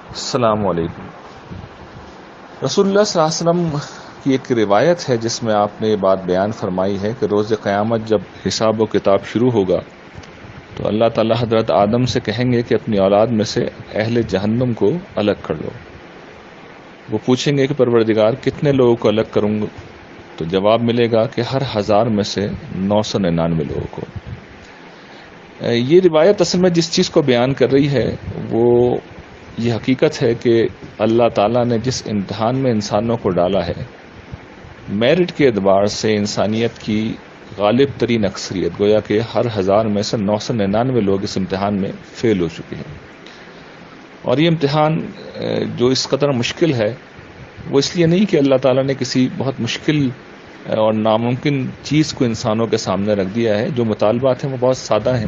السلام علیکم۔ رسول اللہ صلی اللہ علیہ وسلم کی ایک روایت ہے جس میں آپ نے یہ بات بیان فرمائی ہے کہ روز قیامت جب حساب و کتاب شروع ہوگا تو اللہ تعالیٰ حضرت آدم سے کہیں گے کہ اپنی اولاد میں سے اہل جہنم کو الگ کر لو۔ وہ پوچھیں گے کہ پروردگار کتنے لوگوں کو الگ کروں گا؟ تو جواب ملے گا کہ ہر 1000 میں سے 999 لوگوں کو۔ یہ روایت اصل میں جس چیز کو بیان کر رہی ہے وہ یہ حقیقت ہے کہ اللہ تعالیٰ نے جس امتحان میں انسانوں کو ڈالا ہے، میرٹ کے اعتبار سے انسانیت کی غالب ترین اکثریت، گویا کہ ہر 1000 میں سے 999 لوگ اس امتحان میں فیل ہو چکے ہیں۔ اور یہ امتحان جو اس قدر مشکل ہے وہ اس لیے نہیں کہ اللہ تعالیٰ نے کسی بہت مشکل اور ناممکن چیز کو انسانوں کے سامنے رکھ دیا ہے۔ جو مطالبات ہیں وہ بہت سادہ ہیں۔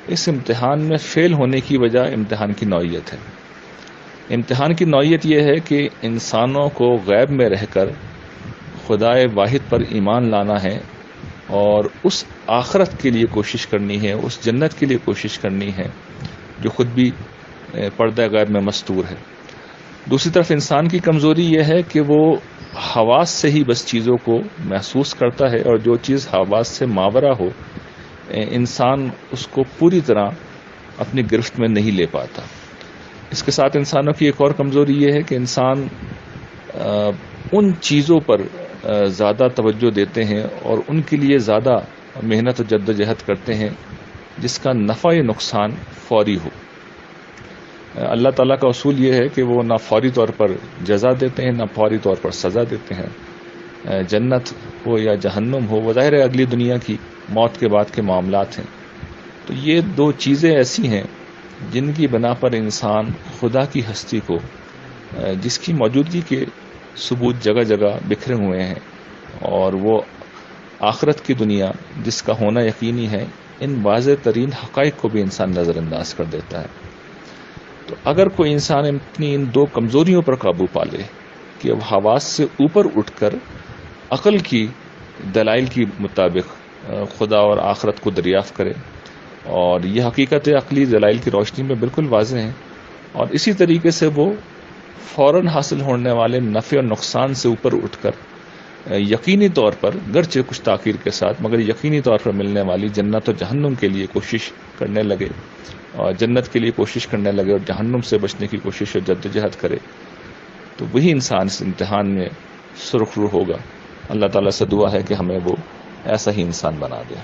اس امتحان میں فیل ہونے کی وجہ امتحان کی نوعیت ہے۔ امتحان کی نوعیت یہ ہے کہ انسانوں کو غیب میں رہ کر خدائے واحد پر ایمان لانا ہے اور اس آخرت کے لیے کوشش کرنی ہے، اس جنت کے لیے کوشش کرنی ہے جو خود بھی پردہ غیب میں مستور ہے۔ دوسری طرف انسان کی کمزوری یہ ہے کہ وہ حواس سے ہی بس چیزوں کو محسوس کرتا ہے، اور جو چیز حواس سے ماورا ہو انسان اس کو پوری طرح اپنی گرفت میں نہیں لے پاتا۔ اس کے ساتھ انسانوں کی ایک اور کمزوری یہ ہے کہ انسان ان چیزوں پر زیادہ توجہ دیتے ہیں اور ان کے لیے زیادہ محنت و جد و جہد کرتے ہیں جس کا نفع یا نقصان فوری ہو۔ اللہ تعالیٰ کا اصول یہ ہے کہ وہ نہ فوری طور پر جزا دیتے ہیں نہ فوری طور پر سزا دیتے ہیں۔ جنت ہو یا جہنم ہو، وہ ظاہر ہے اگلی دنیا کی موت کے بعد کے معاملات ہیں۔ تو یہ دو چیزیں ایسی ہیں جن کی بنا پر انسان خدا کی ہستی کو، جس کی موجودگی کے ثبوت جگہ جگہ بکھرے ہوئے ہیں، اور وہ آخرت کی دنیا جس کا ہونا یقینی ہے، ان واضح ترین حقائق کو بھی انسان نظر انداز کر دیتا ہے۔ تو اگر کوئی انسان اپنی ان دو کمزوریوں پر قابو پا لے کہ اب حواس سے اوپر اٹھ کر عقل کی دلائل کی مطابق خدا اور آخرت کو دریافت کرے، اور یہ حقیقت عقلی دلائل کی روشنی میں بالکل واضح ہیں، اور اسی طریقے سے وہ فوراً حاصل ہونے والے نفع اور نقصان سے اوپر اٹھ کر یقینی طور پر، گرچہ کچھ تاخیر کے ساتھ مگر یقینی طور پر ملنے والی جنت و جہنم کے لیے کوشش کرنے لگے، اور جنت کے لیے کوشش کرنے لگے اور جہنم سے بچنے کی کوشش اور جد و جہد کرے، تو وہی انسان اس امتحان میں سرخرو ہوگا۔ اللہ تعالیٰ سے دعا ہے کہ ہمیں وہ ایسا ہی انسان بنا دے۔